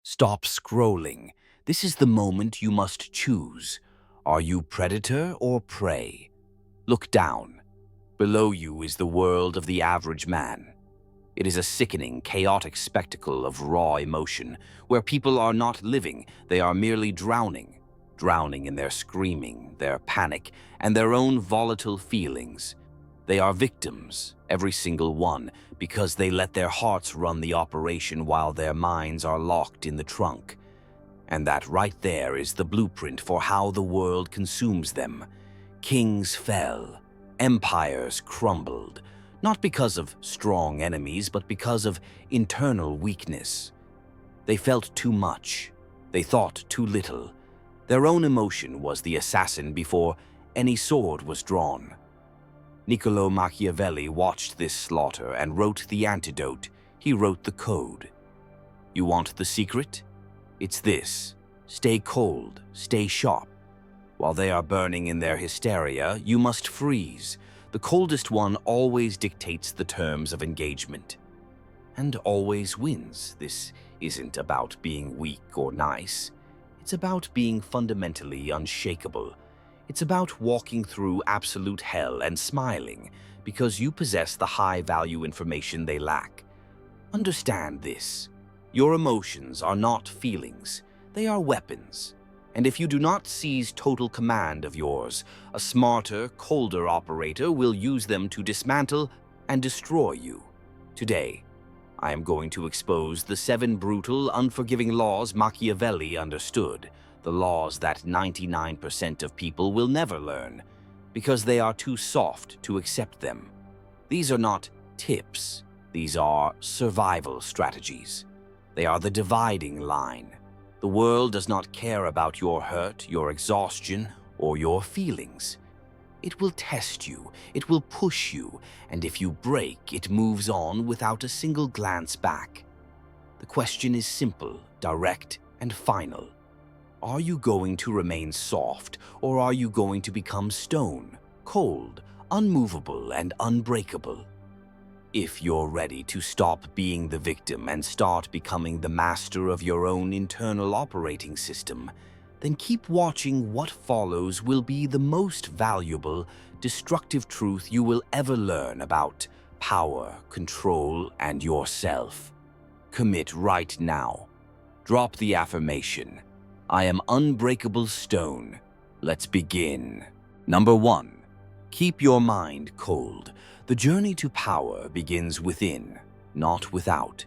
Stop scrolling. This is the moment you must choose. Are you predator or prey? Look down. Below you is the world of the average man. It is a sickening, chaotic spectacle of raw emotion, where people are not living, they are merely drowning. Drowning in their screaming, their panic, and their own volatile feelings. They are victims, every single one, because they let their hearts run the operation while their minds are locked in the trunk. And that right there is the blueprint for how the world consumes them. Kings fell, empires crumbled, not because of strong enemies, but because of internal weakness. They felt too much. They thought too little. Their own emotion was the assassin before any sword was drawn. Niccolò Machiavelli watched this slaughter and wrote the antidote. He wrote the code. You want the secret? It's this. Stay cold, stay sharp. While they are burning in their hysteria, you must freeze. The coldest one always dictates the terms of engagement. And always wins. This isn't about being weak or nice. It's about being fundamentally unshakable. It's about walking through absolute hell and smiling because you possess the high-value information they lack. Understand this. Your emotions are not feelings. They are weapons. And if you do not seize total command of yours, a smarter, colder operator will use them to dismantle and destroy you. Today, I am going to expose the 7 brutal, unforgiving laws Machiavelli understood, the laws that 99% of people will never learn, because they are too soft to accept them. These are not tips. These are survival strategies. They are the dividing line. The world does not care about your hurt, your exhaustion, or your feelings. It will test you, it will push you, and if you break, it moves on without a single glance back. The question is simple, direct, and final. Are you going to remain soft, or are you going to become stone, cold, unmovable, and unbreakable? If you're ready to stop being the victim and start becoming the master of your own internal operating system, then keep watching. What follows will be the most valuable, destructive truth you will ever learn about power, control, and yourself. Commit right now. Drop the affirmation. I am unbreakable stone. Let's begin. Number 1. Keep your mind cold. The journey to power begins within, not without.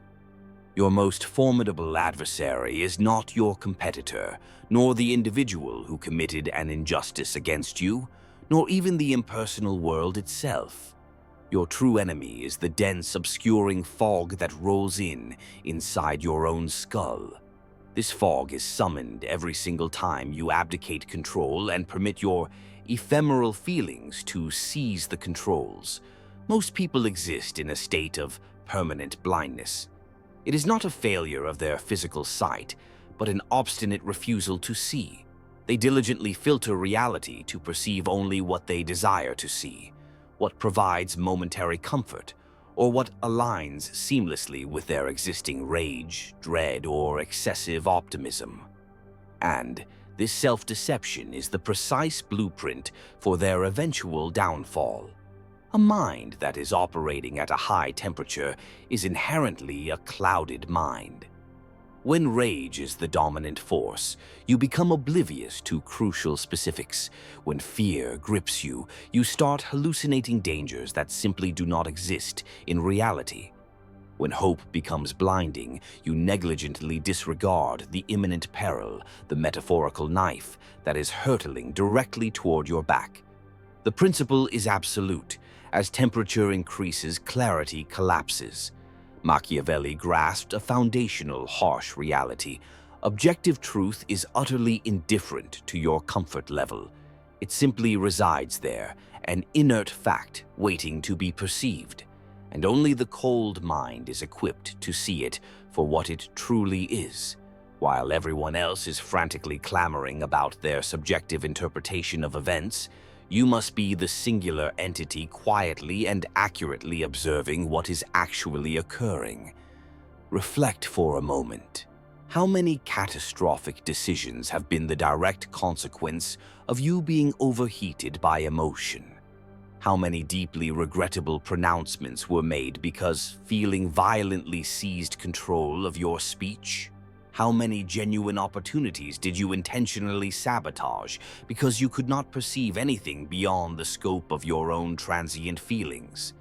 Your most formidable adversary is not your competitor, nor the individual who committed an injustice against you, nor even the impersonal world itself. Your true enemy is the dense, obscuring fog that rolls inside your own skull. This fog is summoned every single time you abdicate control and permit your ephemeral feelings to seize the controls. Most people exist in a state of permanent blindness. It is not a failure of their physical sight, but an obstinate refusal to see. They diligently filter reality to perceive only what they desire to see, what provides momentary comfort, or what aligns seamlessly with their existing rage, dread, or excessive optimism. And this self-deception is the precise blueprint for their eventual downfall. A mind that is operating at a high temperature is inherently a clouded mind. When rage is the dominant force, you become oblivious to crucial specifics. When fear grips you, you start hallucinating dangers that simply do not exist in reality. When hope becomes blinding, you negligently disregard the imminent peril, the metaphorical knife that is hurtling directly toward your back. The principle is absolute. As temperature increases, clarity collapses. Machiavelli grasped a foundational, harsh reality. Objective truth is utterly indifferent to your comfort level. It simply resides there, an inert fact waiting to be perceived. And only the cold mind is equipped to see it for what it truly is. While everyone else is frantically clamoring about their subjective interpretation of events, you must be the singular entity quietly and accurately observing what is actually occurring. Reflect for a moment. How many catastrophic decisions have been the direct consequence of you being overheated by emotion? How many deeply regrettable pronouncements were made because feeling violently seized control of your speech? How many genuine opportunities did you intentionally sabotage because you could not perceive anything beyond the scope of your own transient feelings?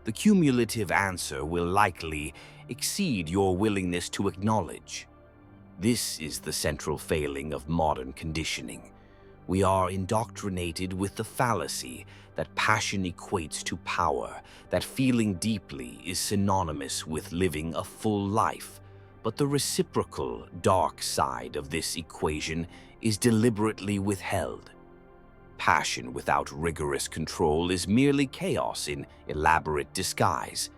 The cumulative answer will likely exceed your willingness to acknowledge. This is the central failing of modern conditioning. We are indoctrinated with the fallacy that passion equates to power, that feeling deeply is synonymous with living a full life. But the reciprocal dark side of this equation is deliberately withheld. Passion without rigorous control is merely chaos in elaborate disguise.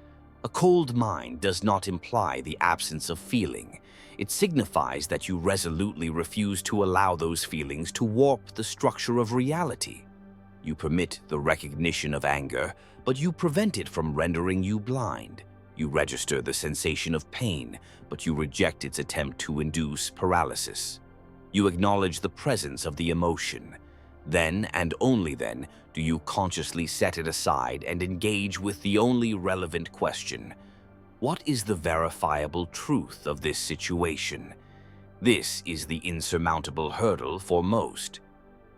A cold mind does not imply the absence of feeling. It signifies that you resolutely refuse to allow those feelings to warp the structure of reality. You permit the recognition of anger, but you prevent it from rendering you blind. You register the sensation of pain, but you reject its attempt to induce paralysis. You acknowledge the presence of the emotion. Then, and only then, do you consciously set it aside and engage with the only relevant question: what is the verifiable truth of this situation? This is the insurmountable hurdle for most.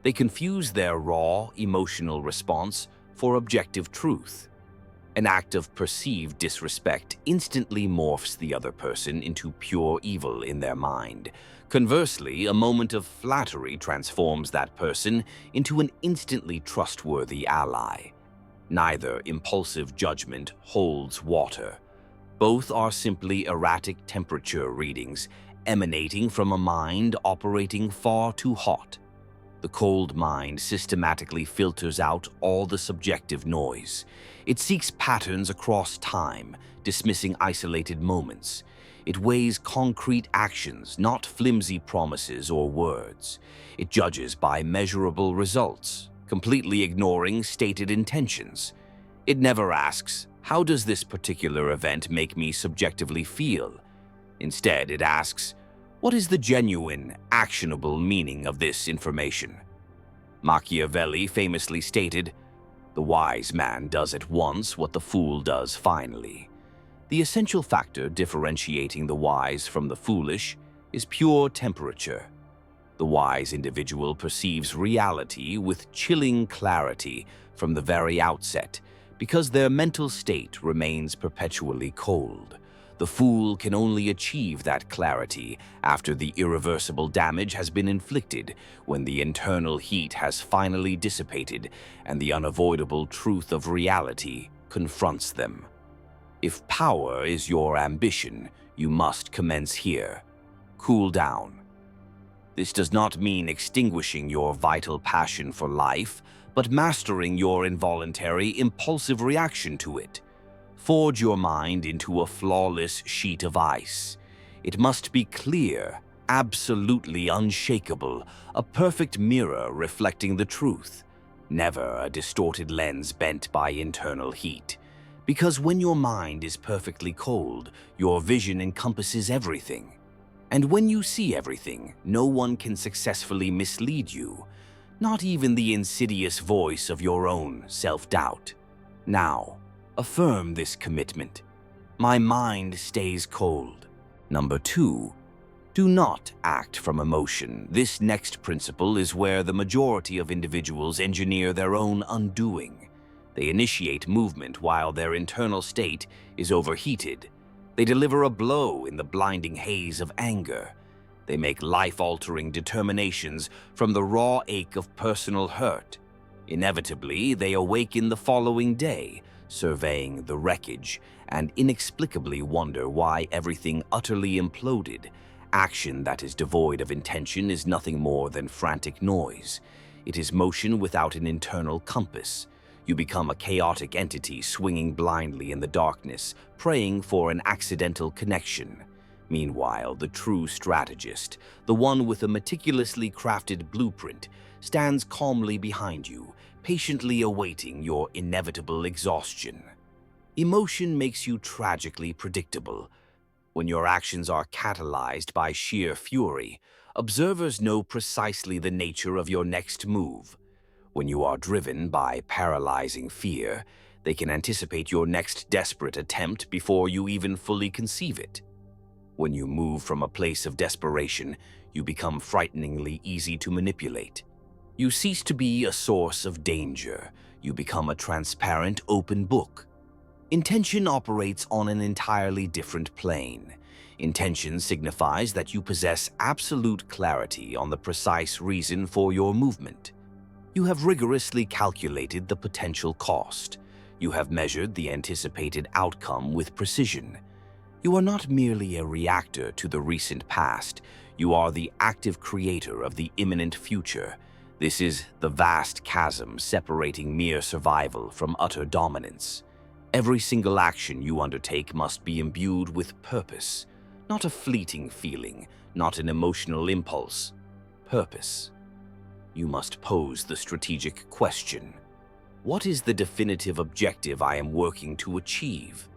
They confuse their raw, emotional response for objective truth. An act of perceived disrespect instantly morphs the other person into pure evil in their mind. Conversely, a moment of flattery transforms that person into an instantly trustworthy ally. Neither impulsive judgment holds water. Both are simply erratic temperature readings emanating from a mind operating far too hot. The cold mind systematically filters out all the subjective noise. It seeks patterns across time, dismissing isolated moments. It weighs concrete actions, not flimsy promises or words. It judges by measurable results, completely ignoring stated intentions. It never asks, "How does this particular event make me subjectively feel?" Instead, it asks, "What is the genuine, actionable meaning of this information?" Machiavelli famously stated, "The wise man does at once what the fool does finally." The essential factor differentiating the wise from the foolish is pure temperature. The wise individual perceives reality with chilling clarity from the very outset because their mental state remains perpetually cold. The fool can only achieve that clarity after the irreversible damage has been inflicted, when the internal heat has finally dissipated and the unavoidable truth of reality confronts them. If power is your ambition, you must commence here. Cool down. This does not mean extinguishing your vital passion for life, but mastering your involuntary, impulsive reaction to it. Forge your mind into a flawless sheet of ice. It must be clear, absolutely unshakable, a perfect mirror reflecting the truth, never a distorted lens bent by internal heat. Because when your mind is perfectly cold, your vision encompasses everything. And when you see everything, no one can successfully mislead you, not even the insidious voice of your own self-doubt. Now, affirm this commitment. My mind stays cold. Number 2, do not act from emotion. This next principle is where the majority of individuals engineer their own undoing. They initiate movement while their internal state is overheated. They deliver a blow in the blinding haze of anger. They make life-altering determinations from the raw ache of personal hurt. Inevitably, they awaken the following day, surveying the wreckage, and inexplicably wonder why everything utterly imploded. Action that is devoid of intention is nothing more than frantic noise. It is motion without an internal compass. You become a chaotic entity swinging blindly in the darkness, praying for an accidental connection. Meanwhile, the true strategist, the one with a meticulously crafted blueprint, stands calmly behind you, patiently awaiting your inevitable exhaustion. Emotion makes you tragically predictable. When your actions are catalyzed by sheer fury, observers know precisely the nature of your next move. When you are driven by paralyzing fear, they can anticipate your next desperate attempt before you even fully conceive it. When you move from a place of desperation, you become frighteningly easy to manipulate. You cease to be a source of danger. You become a transparent, open book. Intention operates on an entirely different plane. Intention signifies that you possess absolute clarity on the precise reason for your movement. You have rigorously calculated the potential cost. You have measured the anticipated outcome with precision. You are not merely a reactor to the recent past. You are the active creator of the imminent future. This is the vast chasm separating mere survival from utter dominance. Every single action you undertake must be imbued with purpose, not a fleeting feeling, not an emotional impulse. Purpose. You must pose the strategic question. What is the definitive objective I am working to achieve?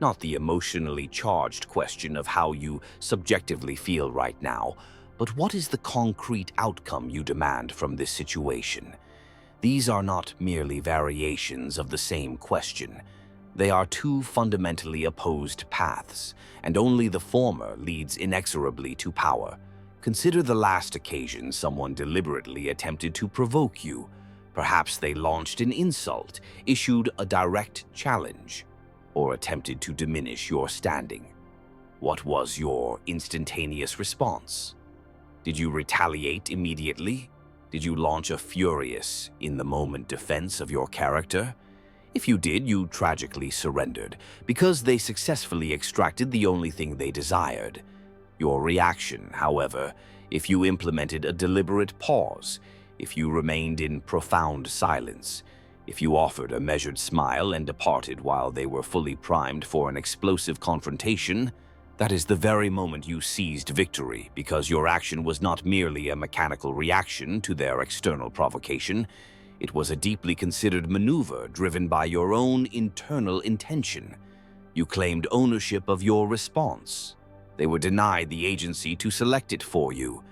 Not the emotionally charged question of how you subjectively feel right now, but what is the concrete outcome you demand from this situation? These are not merely variations of the same question. They are two fundamentally opposed paths, and only the former leads inexorably to power. Consider the last occasion someone deliberately attempted to provoke you. Perhaps they launched an insult, issued a direct challenge, or attempted to diminish your standing. What was your instantaneous response? Did you retaliate immediately? Did you launch a furious, in-the-moment defense of your character? If you did, you tragically surrendered, because they successfully extracted the only thing they desired. Your reaction, however, if you implemented a deliberate pause, if you remained in profound silence, if you offered a measured smile and departed while they were fully primed for an explosive confrontation, that is the very moment you seized victory, because your action was not merely a mechanical reaction to their external provocation. It was a deeply considered maneuver driven by your own internal intention. You claimed ownership of your response. They were denied the agency to select it for you.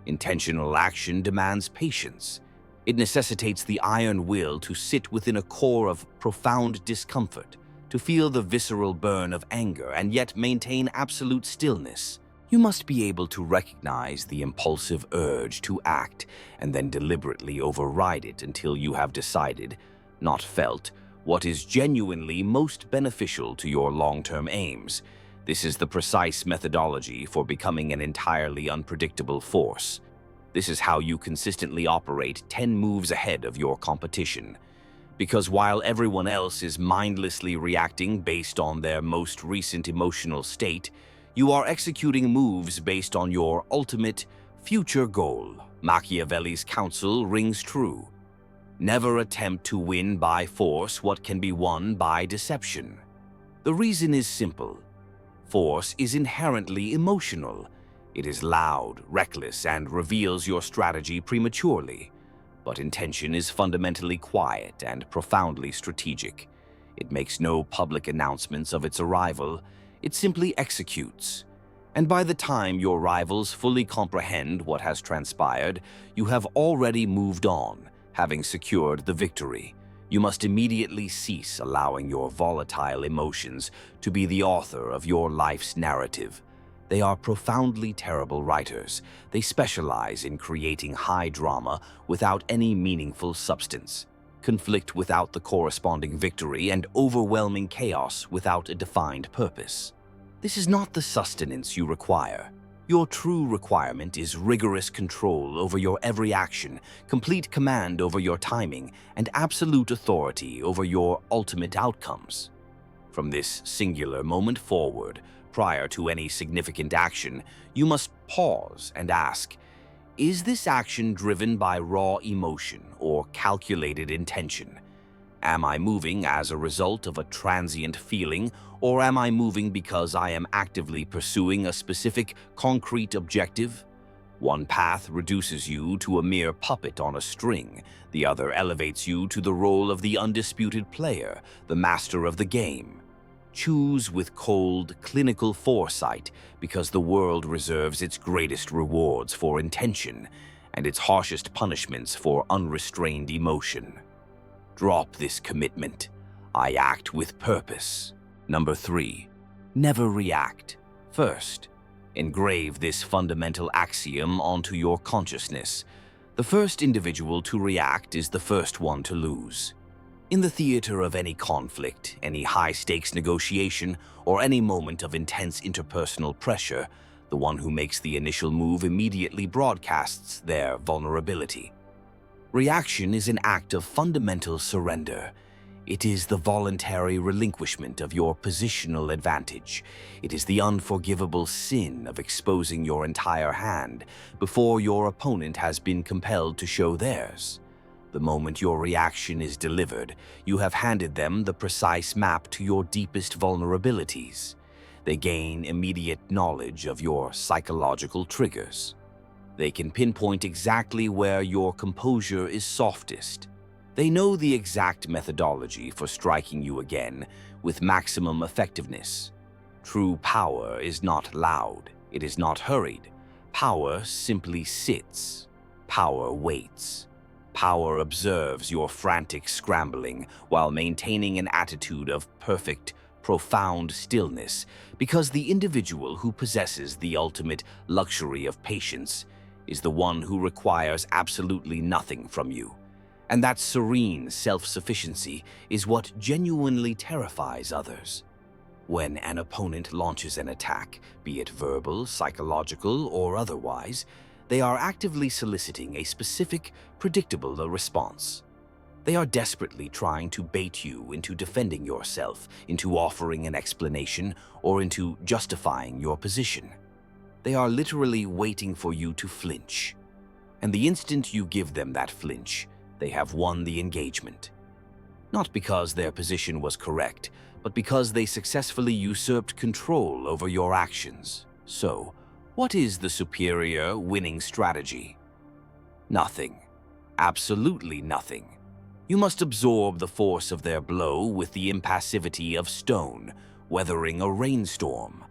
Intentional action demands patience. It necessitates the iron will to sit within a core of profound discomfort, to feel the visceral burn of anger and yet maintain absolute stillness. You must be able to recognize the impulsive urge to act and then deliberately override it until you have decided, not felt, what is genuinely most beneficial to your long-term aims. This is the precise methodology for becoming an entirely unpredictable force. This is how you consistently operate 10 moves ahead of your competition. Because while everyone else is mindlessly reacting based on their most recent emotional state, you are executing moves based on your ultimate future goal. Machiavelli's counsel rings true. Never attempt to win by force what can be won by deception. The reason is simple. Force is inherently emotional. It is loud, reckless, and reveals your strategy prematurely. But intention is fundamentally quiet and profoundly strategic. It makes no public announcements of its arrival. It simply executes. And by the time your rivals fully comprehend what has transpired, you have already moved on, having secured the victory. You must immediately cease allowing your volatile emotions to be the author of your life's narrative. They are profoundly terrible writers. They specialize in creating high drama without any meaningful substance, conflict without the corresponding victory, and overwhelming chaos without a defined purpose. This is not the sustenance you require. Your true requirement is rigorous control over your every action, complete command over your timing, and absolute authority over your ultimate outcomes. From this singular moment forward, prior to any significant action, you must pause and ask, is this action driven by raw emotion or calculated intention? Am I moving as a result of a transient feeling, or am I moving because I am actively pursuing a specific, concrete objective? One path reduces you to a mere puppet on a string. The other elevates you to the role of the undisputed player, the master of the game. Choose with cold, clinical foresight, because the world reserves its greatest rewards for intention and its harshest punishments for unrestrained emotion. Drop this commitment. I act with purpose. Number 3. Never react. First, engrave this fundamental axiom onto your consciousness. The first individual to react is the first one to lose. In the theater of any conflict, any high-stakes negotiation, or any moment of intense interpersonal pressure, the one who makes the initial move immediately broadcasts their vulnerability. Reaction is an act of fundamental surrender. It is the voluntary relinquishment of your positional advantage. It is the unforgivable sin of exposing your entire hand before your opponent has been compelled to show theirs. The moment your reaction is delivered, you have handed them the precise map to your deepest vulnerabilities. They gain immediate knowledge of your psychological triggers. They can pinpoint exactly where your composure is softest. They know the exact methodology for striking you again with maximum effectiveness. True power is not loud. It is not hurried. Power simply sits. Power waits. Power observes your frantic scrambling while maintaining an attitude of perfect, profound stillness, because the individual who possesses the ultimate luxury of patience is the one who requires absolutely nothing from you. And that serene self-sufficiency is what genuinely terrifies others. When an opponent launches an attack, be it verbal, psychological, or otherwise, they are actively soliciting a specific, predictable response. They are desperately trying to bait you into defending yourself, into offering an explanation, or into justifying your position. They are literally waiting for you to flinch. And the instant you give them that flinch, they have won the engagement. Not because their position was correct, but because they successfully usurped control over your actions. So, what is the superior winning strategy? Nothing. Absolutely nothing. You must absorb the force of their blow with the impassivity of stone, weathering a rainstorm.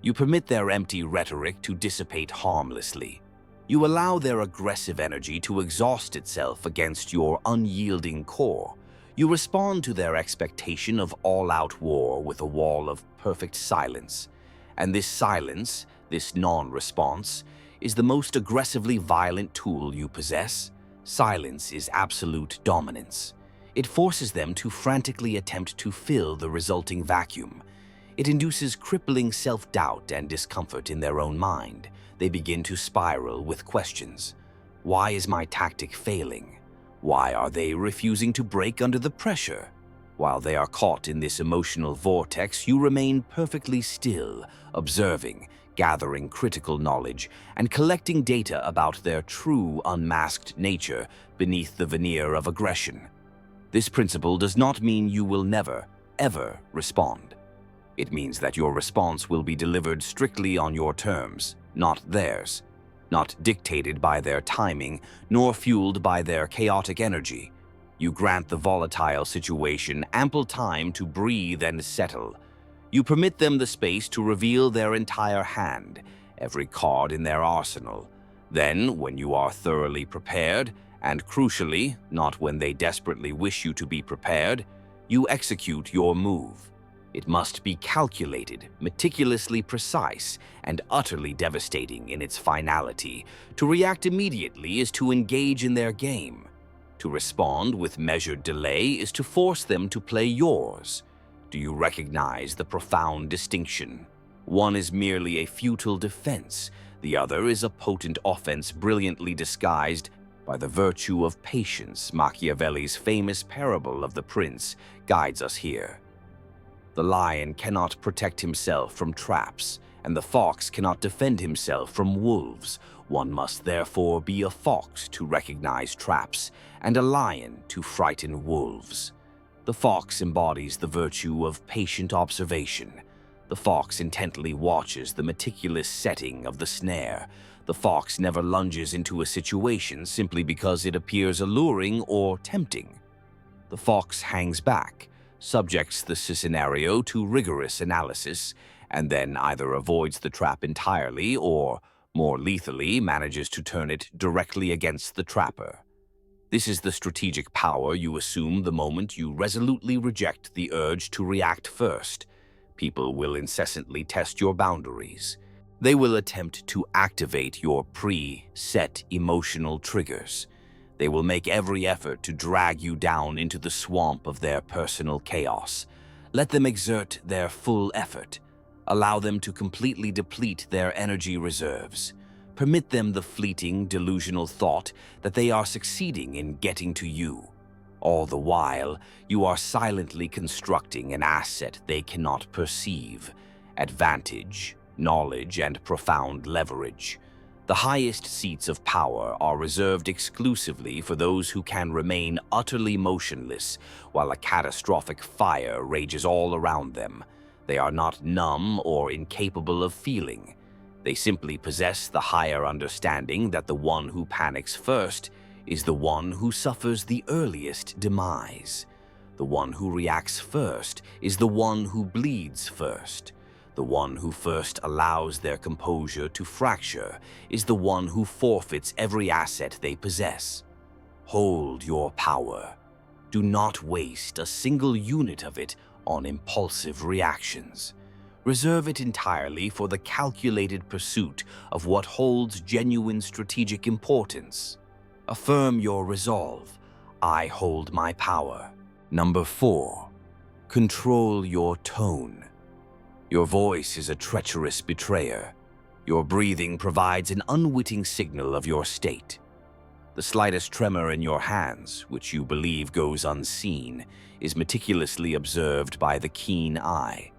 You permit their empty rhetoric to dissipate harmlessly. You allow their aggressive energy to exhaust itself against your unyielding core. You respond to their expectation of all-out war with a wall of perfect silence. And this silence, this non-response, is the most aggressively violent tool you possess. Silence is absolute dominance. It forces them to frantically attempt to fill the resulting vacuum. It induces crippling self-doubt and discomfort in their own mind. They begin to spiral with questions. Why is my tactic failing? Why are they refusing to break under the pressure? While they are caught in this emotional vortex, you remain perfectly still, observing, gathering critical knowledge, and collecting data about their true unmasked nature beneath the veneer of aggression. This principle does not mean you will never, ever respond. It means that your response will be delivered strictly on your terms, not theirs, not dictated by their timing, nor fueled by their chaotic energy. You grant the volatile situation ample time to breathe and settle. You permit them the space to reveal their entire hand, every card in their arsenal. Then, when you are thoroughly prepared, and crucially, not when they desperately wish you to be prepared, you execute your move. It must be calculated, meticulously precise, and utterly devastating in its finality. To react immediately is to engage in their game. To respond with measured delay is to force them to play yours. Do you recognize the profound distinction? One is merely a futile defense. The other is a potent offense brilliantly disguised by the virtue of patience. Machiavelli's famous parable of the prince guides us here. The lion cannot protect himself from traps, and the fox cannot defend himself from wolves. One must therefore be a fox to recognize traps, and a lion to frighten wolves. The fox embodies the virtue of patient observation. The fox intently watches the meticulous setting of the snare. The fox never lunges into a situation simply because it appears alluring or tempting. The fox hangs back, subjects the scenario to rigorous analysis, and then either avoids the trap entirely or, more lethally, manages to turn it directly against the trapper. This is the strategic power you assume the moment you resolutely reject the urge to react first. People will incessantly test your boundaries. They will attempt to activate your pre-set emotional triggers. They will make every effort to drag you down into the swamp of their personal chaos. Let them exert their full effort. Allow them to completely deplete their energy reserves. Permit them the fleeting, delusional thought that they are succeeding in getting to you. All the while, you are silently constructing an asset they cannot perceive: advantage, knowledge, and profound leverage. The highest seats of power are reserved exclusively for those who can remain utterly motionless while a catastrophic fire rages all around them. They are not numb or incapable of feeling. They simply possess the higher understanding that the one who panics first is the one who suffers the earliest demise. The one who reacts first is the one who bleeds first. The one who first allows their composure to fracture is the one who forfeits every asset they possess. Hold your power. Do not waste a single unit of it on impulsive reactions. Reserve it entirely for the calculated pursuit of what holds genuine strategic importance. Affirm your resolve. I hold my power. Number 4. Control your tone. Your voice is a treacherous betrayer. Your breathing provides an unwitting signal of your state. The slightest tremor in your hands, which you believe goes unseen, is meticulously observed by the keen eye.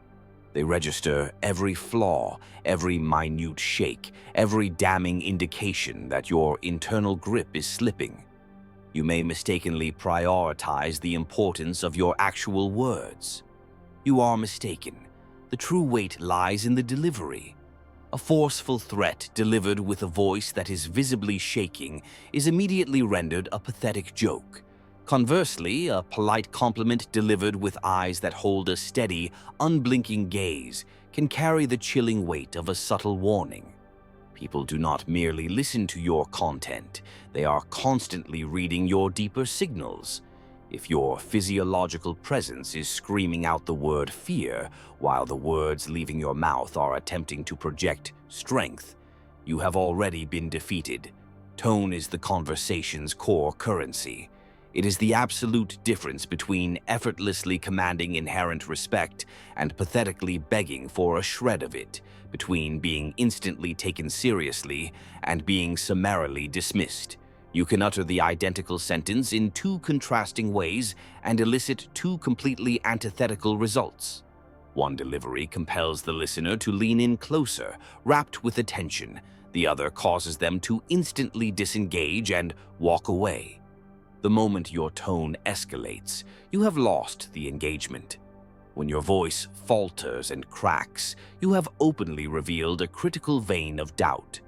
They register every flaw, every minute shake, every damning indication that your internal grip is slipping. You may mistakenly prioritize the importance of your actual words. You are mistaken. The true weight lies in the delivery. A forceful threat delivered with a voice that is visibly shaking is immediately rendered a pathetic joke. Conversely, a polite compliment delivered with eyes that hold a steady, unblinking gaze can carry the chilling weight of a subtle warning. People do not merely listen to your content, they are constantly reading your deeper signals. If your physiological presence is screaming out the word fear, while the words leaving your mouth are attempting to project strength, you have already been defeated. Tone is the conversation's core currency. It is the absolute difference between effortlessly commanding inherent respect and pathetically begging for a shred of it, between being instantly taken seriously and being summarily dismissed. You can utter the identical sentence in two contrasting ways and elicit two completely antithetical results. One delivery compels the listener to lean in closer, rapt with attention. The other causes them to instantly disengage and walk away. The moment your tone escalates, you have lost the engagement. When your voice falters and cracks, you have openly revealed a critical vein of doubt.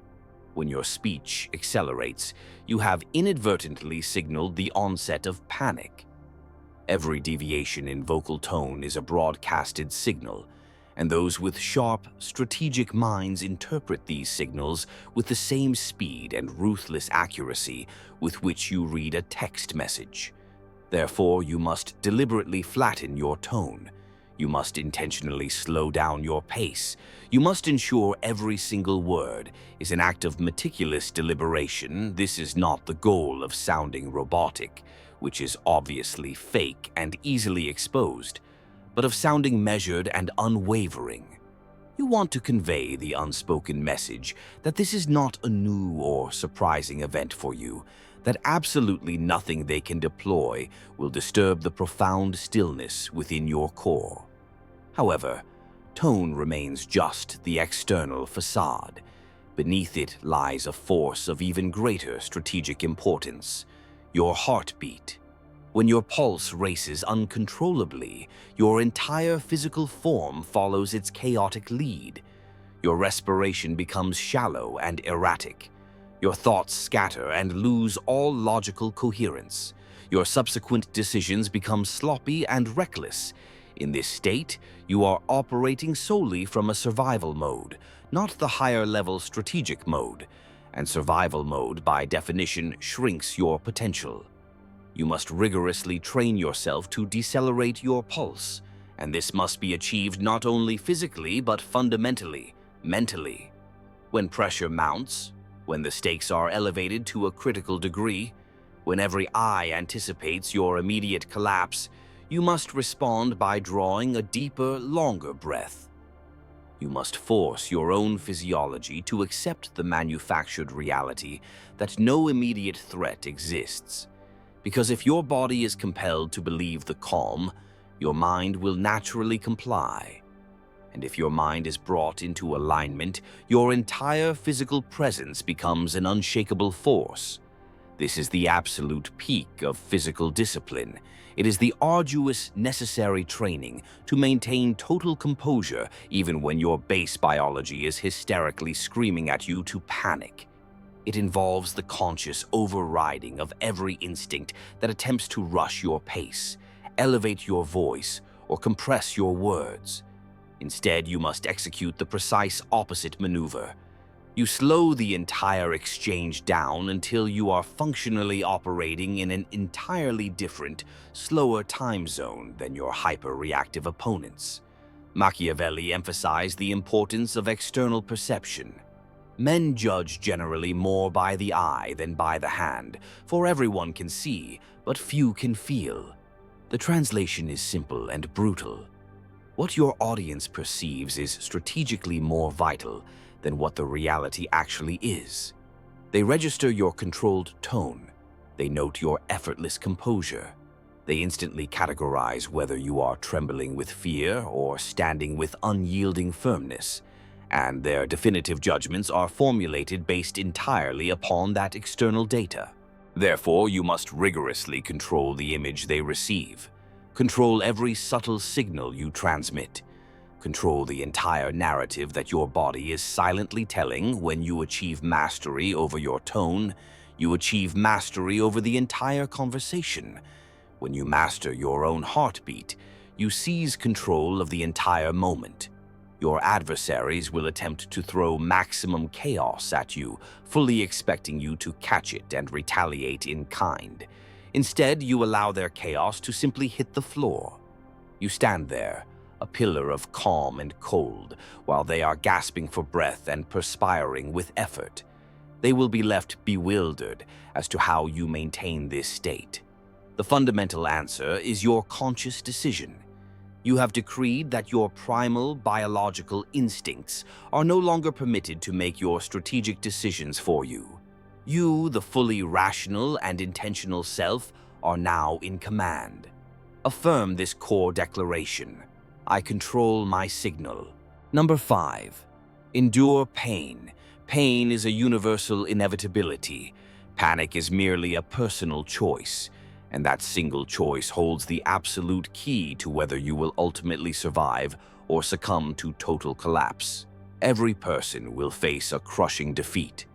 When your speech accelerates, you have inadvertently signaled the onset of panic. Every deviation in vocal tone is a broadcasted signal, and those with sharp, strategic minds interpret these signals with the same speed and ruthless accuracy with which you read a text message. Therefore, you must deliberately flatten your tone. You must intentionally slow down your pace. You must ensure every single word is an act of meticulous deliberation. This is not the goal of sounding robotic, which is obviously fake and easily exposed, but of sounding measured and unwavering. You want to convey the unspoken message that this is not a new or surprising event for you, that absolutely nothing they can deploy will disturb the profound stillness within your core. However, tone remains just the external facade. Beneath it lies a force of even greater strategic importance: your heartbeat. When your pulse races uncontrollably, your entire physical form follows its chaotic lead. Your respiration becomes shallow and erratic. Your thoughts scatter and lose all logical coherence. Your subsequent decisions become sloppy and reckless. In this state, you are operating solely from a survival mode, not the higher-level strategic mode, and survival mode, by definition, shrinks your potential. You must rigorously train yourself to decelerate your pulse, and this must be achieved not only physically but fundamentally, mentally. When pressure mounts, when the stakes are elevated to a critical degree, when every eye anticipates your immediate collapse, you must respond by drawing a deeper, longer breath. You must force your own physiology to accept the manufactured reality that no immediate threat exists. Because if your body is compelled to believe the calm, your mind will naturally comply. And if your mind is brought into alignment, your entire physical presence becomes an unshakable force. This is the absolute peak of physical discipline. It is the arduous, necessary training to maintain total composure even when your base biology is hysterically screaming at you to panic. It involves the conscious overriding of every instinct that attempts to rush your pace, elevate your voice, or compress your words. Instead, you must execute the precise opposite maneuver. You slow the entire exchange down until you are functionally operating in an entirely different, slower time zone than your hyper-reactive opponents. Machiavelli emphasized the importance of external perception. Men judge generally more by the eye than by the hand, for everyone can see, but few can feel. The translation is simple and brutal. What your audience perceives is strategically more vital than what the reality actually is. They register your controlled tone. They note your effortless composure. They instantly categorize whether you are trembling with fear or standing with unyielding firmness, and their definitive judgments are formulated based entirely upon that external data. Therefore, you must rigorously control the image they receive. Control every subtle signal you transmit. Control the entire narrative that your body is silently telling. When you achieve mastery over your tone, you achieve mastery over the entire conversation. When you master your own heartbeat, you seize control of the entire moment. Your adversaries will attempt to throw maximum chaos at you, fully expecting you to catch it and retaliate in kind. Instead, you allow their chaos to simply hit the floor. You stand there, a pillar of calm and cold, while they are gasping for breath and perspiring with effort. They will be left bewildered as to how you maintain this state. The fundamental answer is your conscious decision. You have decreed that your primal biological instincts are no longer permitted to make your strategic decisions for you. You, the fully rational and intentional self, are now in command. Affirm this core declaration. I control my signal. Number 5. Endure pain. Pain is a universal inevitability. Panic is merely a personal choice, and that single choice holds the absolute key to whether you will ultimately survive or succumb to total collapse. Every person will face a crushing defeat.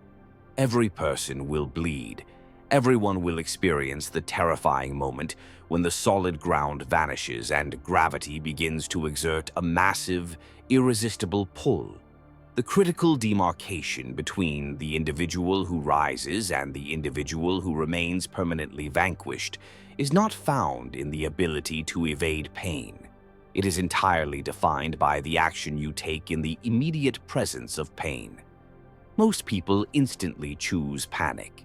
Every person will bleed. Everyone will experience the terrifying moment when the solid ground vanishes and gravity begins to exert a massive, irresistible pull. The critical demarcation between the individual who rises and the individual who remains permanently vanquished is not found in the ability to evade pain. It is entirely defined by the action you take in the immediate presence of pain. Most people instantly choose panic.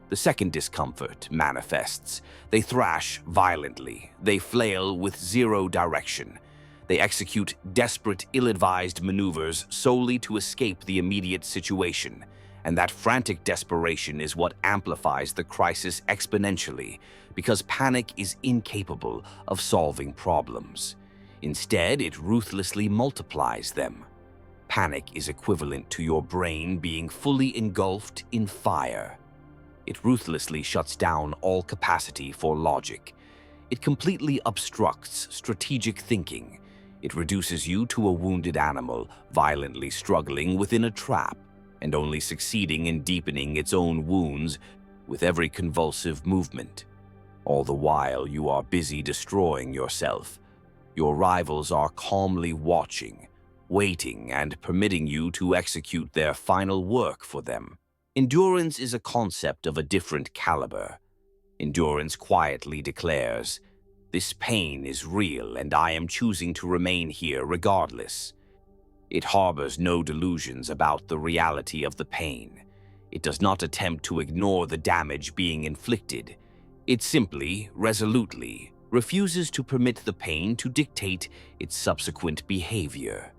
The second discomfort manifests. They thrash violently. They flail with zero direction. They execute desperate, ill-advised maneuvers solely to escape the immediate situation. And that frantic desperation is what amplifies the crisis exponentially, because panic is incapable of solving problems. Instead, it ruthlessly multiplies them. Panic is equivalent to your brain being fully engulfed in fire. It ruthlessly shuts down all capacity for logic. It completely obstructs strategic thinking. It reduces you to a wounded animal, violently struggling within a trap, and only succeeding in deepening its own wounds with every convulsive movement. All the while, you are busy destroying yourself. Your rivals are calmly watching, waiting, and permitting you to execute their final work for them. Endurance is a concept of a different caliber. Endurance quietly declares, "This pain is real, and I am choosing to remain here regardless." It harbors no delusions about the reality of the pain. It does not attempt to ignore the damage being inflicted. It simply, resolutely, refuses to permit the pain to dictate its subsequent behavior.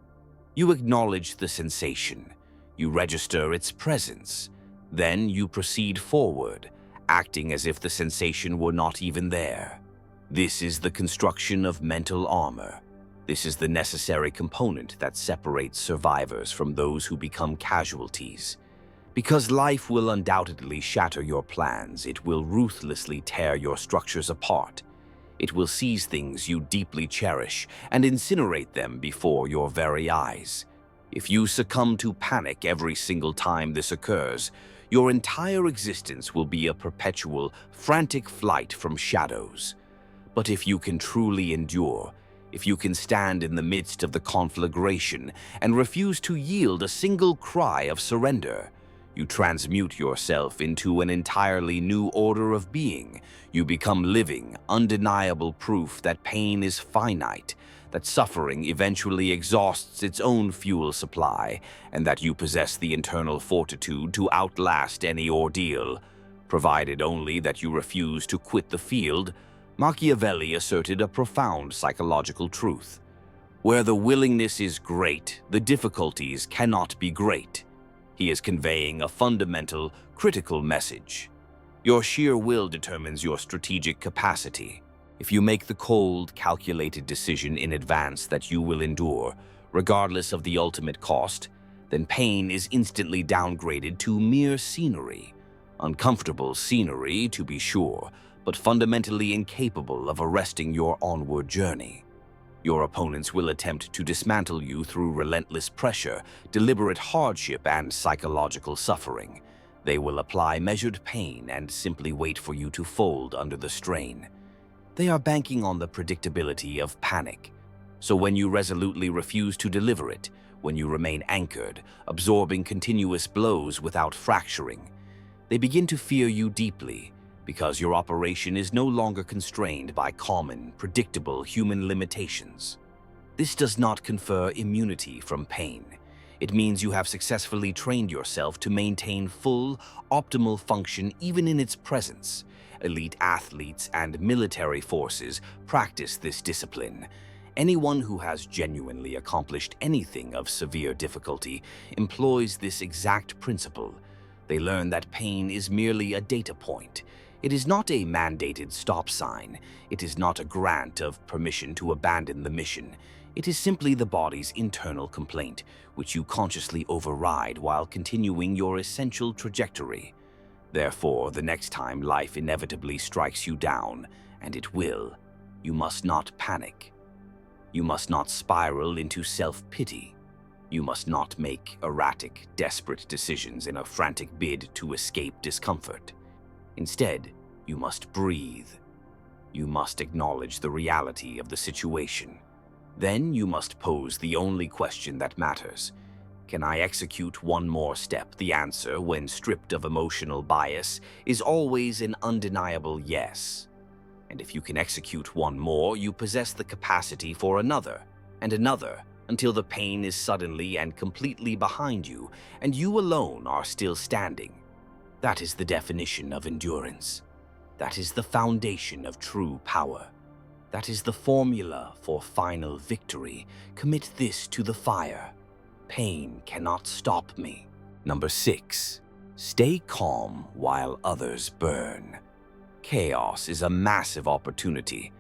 You acknowledge the sensation. You register its presence. Then you proceed forward, acting as if the sensation were not even there. This is the construction of mental armor. This is the necessary component that separates survivors from those who become casualties. Because life will undoubtedly shatter your plans, it will ruthlessly tear your structures apart. It will seize things you deeply cherish and incinerate them before your very eyes. If you succumb to panic every single time this occurs, your entire existence will be a perpetual, frantic flight from shadows. But if you can truly endure, if you can stand in the midst of the conflagration and refuse to yield a single cry of surrender, you transmute yourself into an entirely new order of being. You become living, undeniable proof that pain is finite, that suffering eventually exhausts its own fuel supply, and that you possess the internal fortitude to outlast any ordeal, provided only that you refuse to quit the field. Machiavelli asserted a profound psychological truth. Where the willingness is great, the difficulties cannot be great. He is conveying a fundamental, critical message. Your sheer will determines your strategic capacity. If you make the cold, calculated decision in advance that you will endure, regardless of the ultimate cost, then pain is instantly downgraded to mere scenery. Uncomfortable scenery, to be sure, but fundamentally incapable of arresting your onward journey. Your opponents will attempt to dismantle you through relentless pressure, deliberate hardship, and psychological suffering. They will apply measured pain and simply wait for you to fold under the strain. They are banking on the predictability of panic. So when you resolutely refuse to deliver it, when you remain anchored, absorbing continuous blows without fracturing, they begin to fear you deeply, because your operation is no longer constrained by common, predictable human limitations. This does not confer immunity from pain. It means you have successfully trained yourself to maintain full, optimal function even in its presence. Elite athletes and military forces practice this discipline. Anyone who has genuinely accomplished anything of severe difficulty employs this exact principle. They learn that pain is merely a data point. It is not a mandated stop sign. It is not a grant of permission to abandon the mission. It is simply the body's internal complaint, which you consciously override while continuing your essential trajectory. Therefore, the next time life inevitably strikes you down, and it will, you must not panic. You must not spiral into self-pity. You must not make erratic, desperate decisions in a frantic bid to escape discomfort. Instead, you must breathe. You must acknowledge the reality of the situation. Then you must pose the only question that matters. Can I execute one more step? The answer, when stripped of emotional bias, is always an undeniable yes. And if you can execute one more, you possess the capacity for another, and another, until the pain is suddenly and completely behind you, and you alone are still standing. That is the definition of endurance. That is the foundation of true power. That is the formula for final victory. Commit this to the fire. Pain cannot stop me. Number 6. Stay calm while others burn. Chaos is a massive opportunity,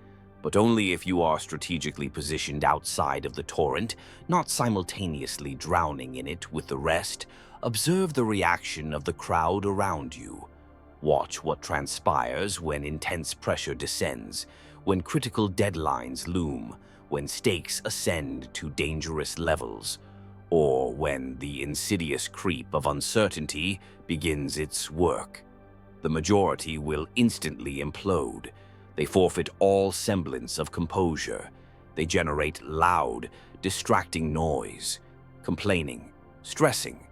but only if you are strategically positioned outside of the torrent, not simultaneously drowning in it with the rest. Observe the reaction of the crowd around you. Watch what transpires when intense pressure descends, when critical deadlines loom, when stakes ascend to dangerous levels, or when the insidious creep of uncertainty begins its work. The majority will instantly implode. They forfeit all semblance of composure. They generate loud, distracting noise, complaining, stressing,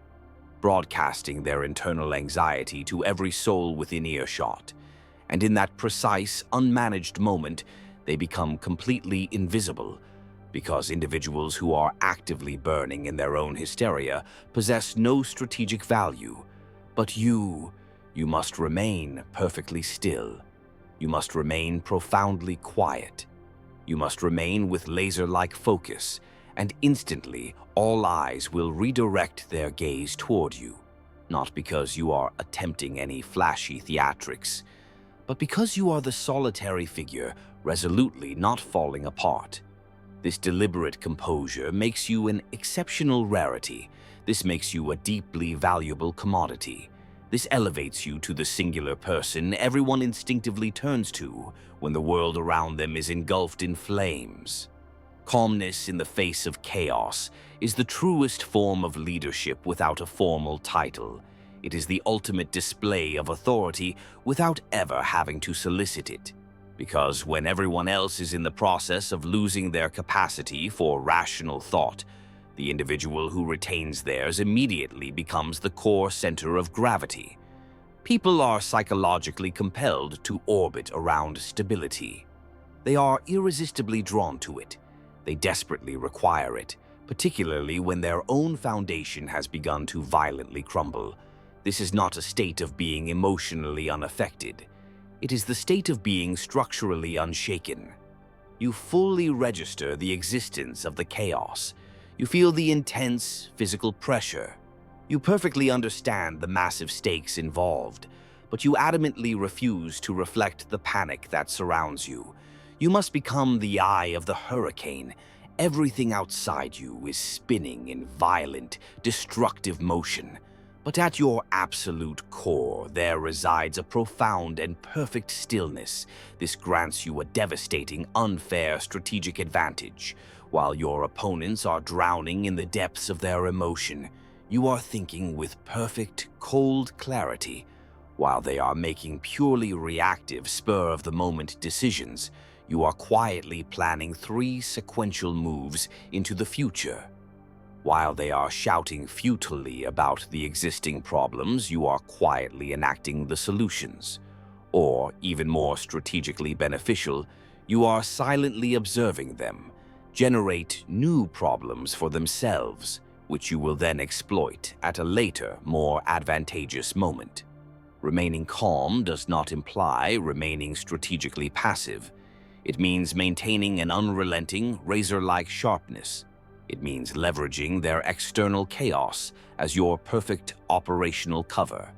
broadcasting their internal anxiety to every soul within earshot. And in that precise, unmanaged moment, they become completely invisible, because individuals who are actively burning in their own hysteria possess no strategic value. But you must remain perfectly still. You must remain profoundly quiet. You must remain with laser-like focus, and instantly all eyes will redirect their gaze toward you, not because you are attempting any flashy theatrics, but because you are the solitary figure resolutely not falling apart. This deliberate composure makes you an exceptional rarity. This makes you a deeply valuable commodity. This elevates you to the singular person everyone instinctively turns to when the world around them is engulfed in flames. Calmness in the face of chaos is the truest form of leadership without a formal title. It is the ultimate display of authority without ever having to solicit it. Because when everyone else is in the process of losing their capacity for rational thought, the individual who retains theirs immediately becomes the core center of gravity. People are psychologically compelled to orbit around stability. They are irresistibly drawn to it. They desperately require it, particularly when their own foundation has begun to violently crumble. This is not a state of being emotionally unaffected. It is the state of being structurally unshaken. You fully register the existence of the chaos. You feel the intense physical pressure. You perfectly understand the massive stakes involved, but you adamantly refuse to reflect the panic that surrounds you. You must become the eye of the hurricane. Everything outside you is spinning in violent, destructive motion. But at your absolute core, there resides a profound and perfect stillness. This grants you a devastating, unfair strategic advantage. While your opponents are drowning in the depths of their emotion, you are thinking with perfect, cold clarity. While they are making purely reactive, spur-of-the-moment decisions, you are quietly planning 3 sequential moves into the future. While they are shouting futilely about the existing problems, you are quietly enacting the solutions. Or, even more strategically beneficial, you are silently observing them generate new problems for themselves, which you will then exploit at a later, more advantageous moment. Remaining calm does not imply remaining strategically passive. It means maintaining an unrelenting, razor-like sharpness. It means leveraging their external chaos as your perfect operational cover.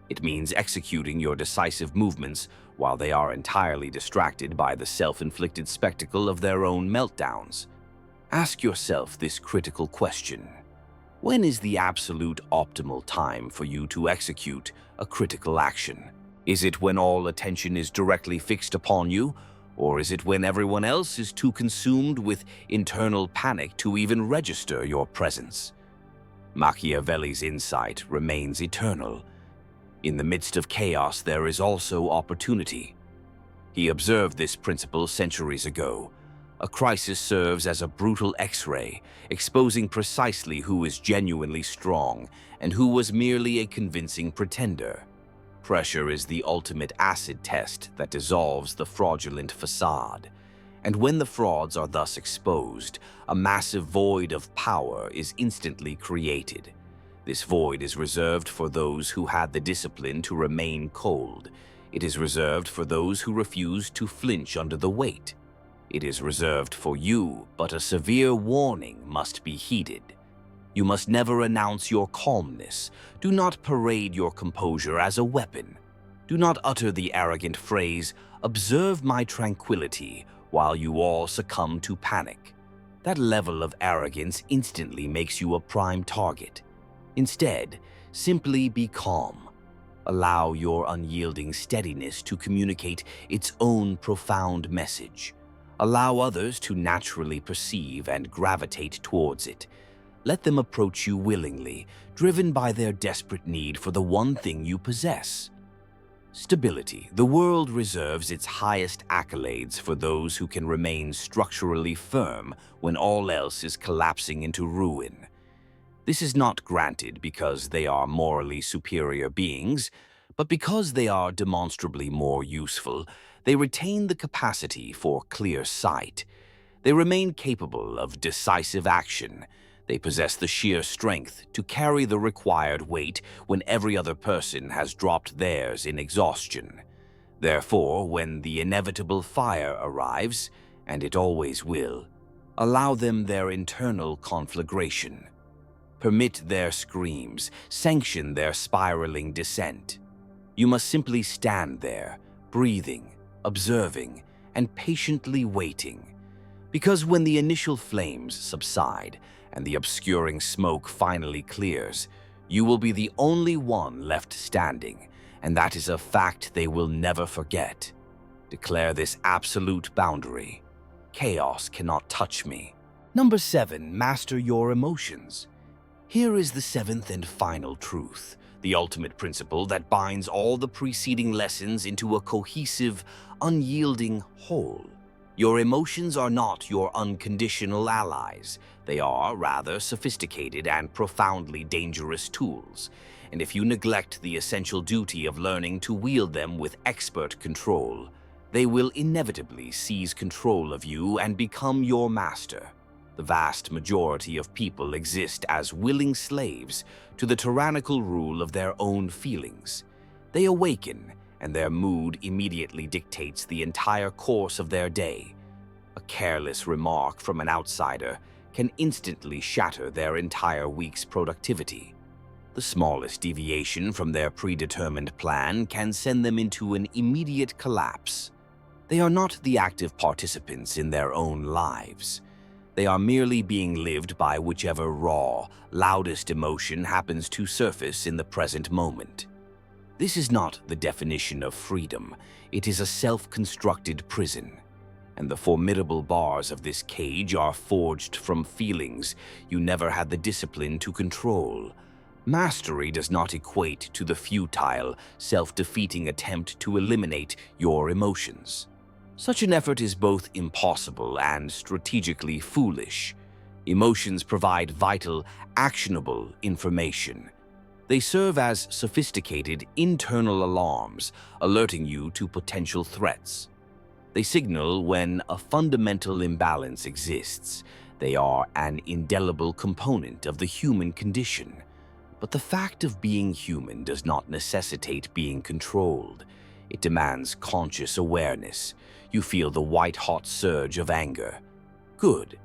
It means executing your decisive movements while they are entirely distracted by the self-inflicted spectacle of their own meltdowns. Ask yourself this critical question. When is the absolute optimal time for you to execute a critical action? Is it when all attention is directly fixed upon you, or is it when everyone else is too consumed with internal panic to even register your presence? Machiavelli's insight remains eternal. In the midst of chaos, there is also opportunity. He observed this principle centuries ago. A crisis serves as a brutal X-ray, exposing precisely who is genuinely strong and who was merely a convincing pretender. Pressure is the ultimate acid test that dissolves the fraudulent facade. And when the frauds are thus exposed, a massive void of power is instantly created. This void is reserved for those who had the discipline to remain cold. It is reserved for those who refuse to flinch under the weight. It is reserved for you, but a severe warning must be heeded. You must never announce your calmness. Do not parade your composure as a weapon. Do not utter the arrogant phrase, "Observe my tranquility," while you all succumb to panic. That level of arrogance instantly makes you a prime target. Instead, simply be calm. Allow your unyielding steadiness to communicate its own profound message. Allow others to naturally perceive and gravitate towards it. Let them approach you willingly, driven by their desperate need for the one thing you possess. Stability. The world reserves its highest accolades for those who can remain structurally firm when all else is collapsing into ruin. This is not granted because they are morally superior beings, but because they are demonstrably more useful. They retain the capacity for clear sight. They remain capable of decisive action. They possess the sheer strength to carry the required weight when every other person has dropped theirs in exhaustion. Therefore, when the inevitable fire arrives, and it always will, allow them their internal conflagration. Permit their screams, sanction their spiraling descent. You must simply stand there, breathing, observing, and patiently waiting. Because when the initial flames subside and the obscuring smoke finally clears, you will be the only one left standing, and that is a fact they will never forget. Declare this absolute boundary. Chaos cannot touch me. Number 7, master your emotions. Here is the 7th and final truth, the ultimate principle that binds all the preceding lessons into a cohesive, unyielding whole. Your emotions are not your unconditional allies. They are, rather, sophisticated and profoundly dangerous tools. And if you neglect the essential duty of learning to wield them with expert control, they will inevitably seize control of you and become your master. The vast majority of people exist as willing slaves to the tyrannical rule of their own feelings. They awaken, and their mood immediately dictates the entire course of their day. A careless remark from an outsider can instantly shatter their entire week's productivity. The smallest deviation from their predetermined plan can send them into an immediate collapse. They are not the active participants in their own lives. They are merely being lived by whichever raw, loudest emotion happens to surface in the present moment. This is not the definition of freedom. It is a self-constructed prison. And the formidable bars of this cage are forged from feelings you never had the discipline to control. Mastery does not equate to the futile, self-defeating attempt to eliminate your emotions. Such an effort is both impossible and strategically foolish. Emotions provide vital, actionable information. They serve as sophisticated internal alarms, alerting you to potential threats. They signal when a fundamental imbalance exists. They are an indelible component of the human condition. But the fact of being human does not necessitate being controlled. It demands conscious awareness. You feel the white-hot surge of anger. Good.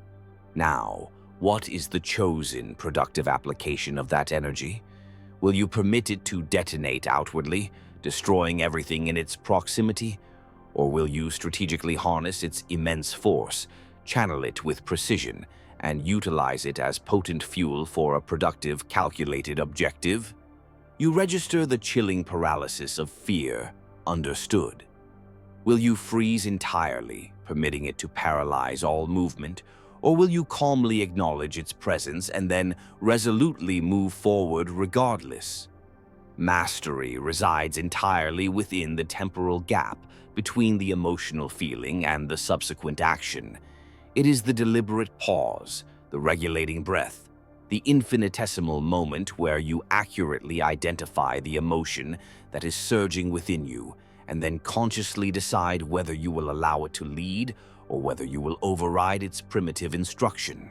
Now, what is the chosen productive application of that energy? Will you permit it to detonate outwardly, destroying everything in its proximity? Or will you strategically harness its immense force, channel it with precision, and utilize it as potent fuel for a productive, calculated objective? You register the chilling paralysis of fear, understood. Will you freeze entirely, permitting it to paralyze all movement, or will you calmly acknowledge its presence and then resolutely move forward regardless? Mastery resides entirely within the temporal gap between the emotional feeling and the subsequent action. It is the deliberate pause, the regulating breath, the infinitesimal moment where you accurately identify the emotion that is surging within you, and then consciously decide whether you will allow it to lead or whether you will override its primitive instruction.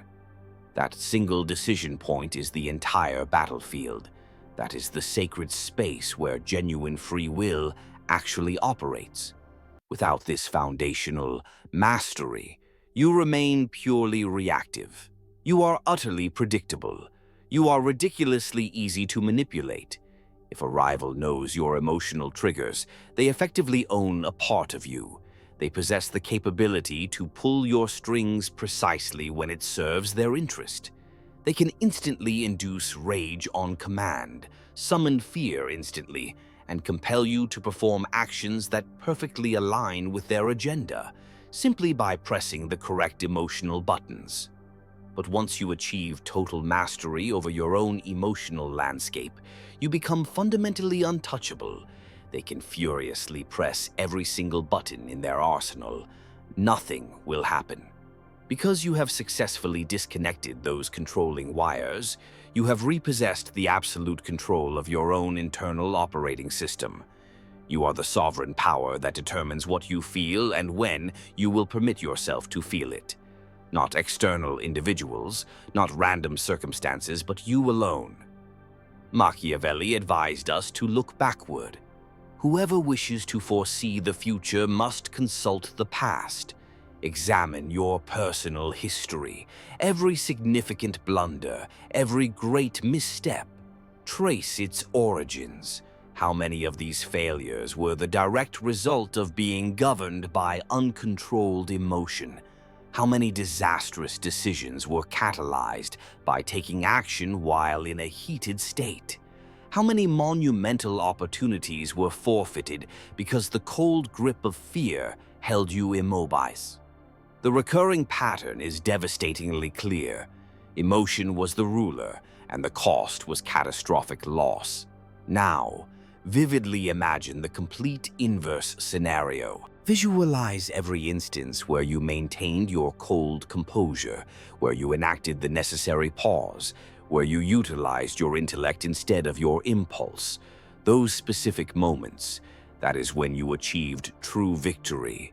That single decision point is the entire battlefield. That is the sacred space where genuine free will actually operates. Without this foundational mastery, you remain purely reactive. You are utterly predictable. You are ridiculously easy to manipulate. If a rival knows your emotional triggers, they effectively own a part of you. They possess the capability to pull your strings precisely when it serves their interest. They can instantly induce rage on command, summon fear instantly, and compel you to perform actions that perfectly align with their agenda, simply by pressing the correct emotional buttons. But once you achieve total mastery over your own emotional landscape, you become fundamentally untouchable. They can furiously press every single button in their arsenal. Nothing will happen. Because you have successfully disconnected those controlling wires, you have repossessed the absolute control of your own internal operating system. You are the sovereign power that determines what you feel and when you will permit yourself to feel it. Not external individuals, not random circumstances, but you alone. Machiavelli advised us to look backward. Whoever wishes to foresee the future must consult the past. Examine your personal history, every significant blunder, every great misstep. Trace its origins. How many of these failures were the direct result of being governed by uncontrolled emotion? How many disastrous decisions were catalyzed by taking action while in a heated state? How many monumental opportunities were forfeited because the cold grip of fear held you immobile? The recurring pattern is devastatingly clear. Emotion was the ruler, and the cost was catastrophic loss. Now, vividly imagine the complete inverse scenario. Visualize every instance where you maintained your cold composure, where you enacted the necessary pause, where you utilized your intellect instead of your impulse. Those specific moments, that is when you achieved true victory.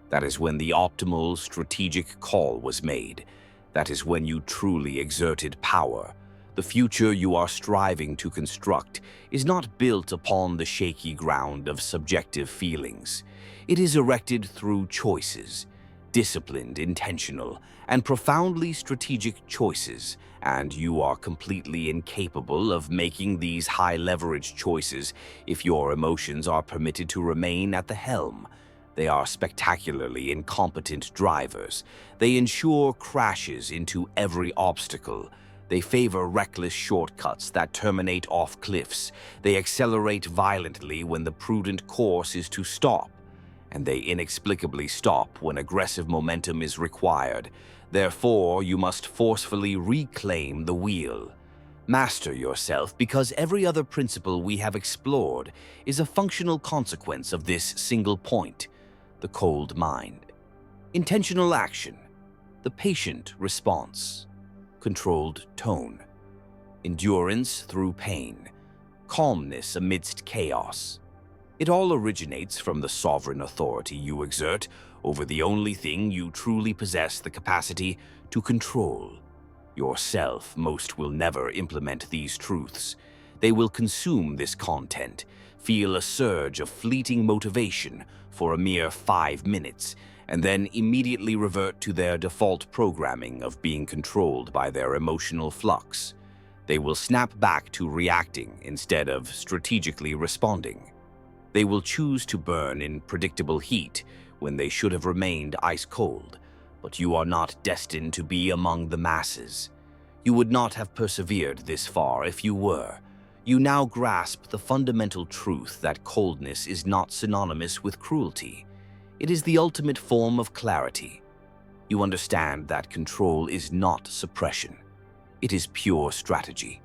That is when the optimal strategic call was made. That is when you truly exerted power. The future you are striving to construct is not built upon the shaky ground of subjective feelings. It is erected through choices, disciplined, intentional, and profoundly strategic choices, and you are completely incapable of making these high-leverage choices if your emotions are permitted to remain at the helm. They are spectacularly incompetent drivers. They ensure crashes into every obstacle. They favor reckless shortcuts that terminate off cliffs. They accelerate violently when the prudent course is to stop. And they inexplicably stop when aggressive momentum is required. Therefore, you must forcefully reclaim the wheel. Master yourself, because every other principle we have explored is a functional consequence of this single point. The cold mind. Intentional action. The patient response. Controlled tone. Endurance through pain. Calmness amidst chaos. It all originates from the sovereign authority you exert over the only thing you truly possess the capacity to control. Yourself. Most will never implement these truths. They will consume this content, feel a surge of fleeting motivation for a mere 5 minutes, and then immediately revert to their default programming of being controlled by their emotional flux. They will snap back to reacting instead of strategically responding. They will choose to burn in predictable heat when they should have remained ice-cold, but you are not destined to be among the masses. You would not have persevered this far if you were. You now grasp the fundamental truth that coldness is not synonymous with cruelty. It is the ultimate form of clarity. You understand that control is not suppression. It is pure strategy.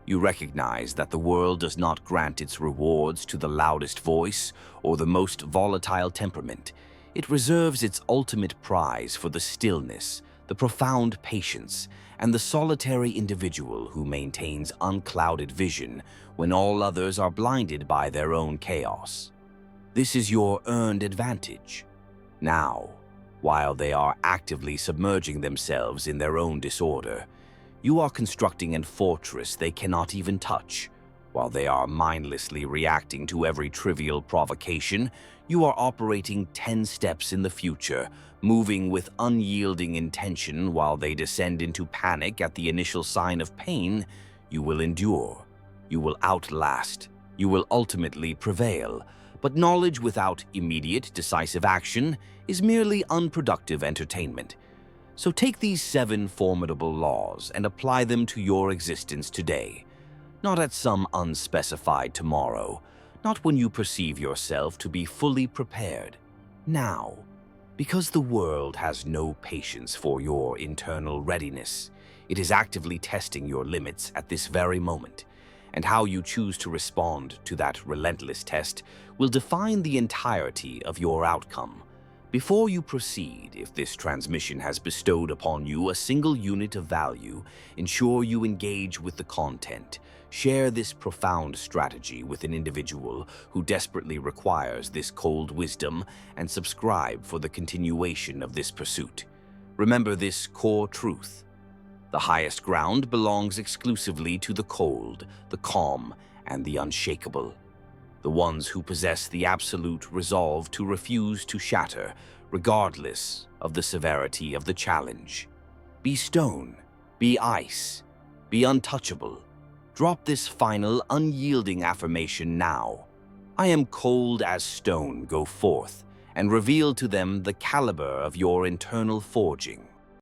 You recognize that the world does not grant its rewards to the loudest voice or the most volatile temperament. It reserves its ultimate prize for the stillness, the profound patience, and the solitary individual who maintains unclouded vision when all others are blinded by their own chaos. This is your earned advantage. Now, while they are actively submerging themselves in their own disorder, you are constructing a fortress they cannot even touch. While they are mindlessly reacting to every trivial provocation, you are operating 10 steps in the future, moving with unyielding intention. While they descend into panic at the initial sign of pain, you will endure. You will outlast. You will ultimately prevail. But knowledge without immediate, decisive action is merely unproductive entertainment. So take these 7 formidable laws and apply them to your existence today. Not at some unspecified tomorrow, not when you perceive yourself to be fully prepared. Now, because the world has no patience for your internal readiness, it is actively testing your limits at this very moment. and how you choose to respond to that relentless test will define the entirety of your outcome. Before you proceed, if this transmission has bestowed upon you a single unit of value, ensure you engage with the content. Share this profound strategy with an individual who desperately requires this cold wisdom, and subscribe for the continuation of this pursuit. Remember this core truth: the highest ground belongs exclusively to the cold, the calm, and the unshakable. The ones who possess the absolute resolve to refuse to shatter, regardless of the severity of the challenge. Be stone, be ice, be untouchable. Drop this final, unyielding affirmation now. I am cold as stone. Go forth and reveal to them the caliber of your internal forging.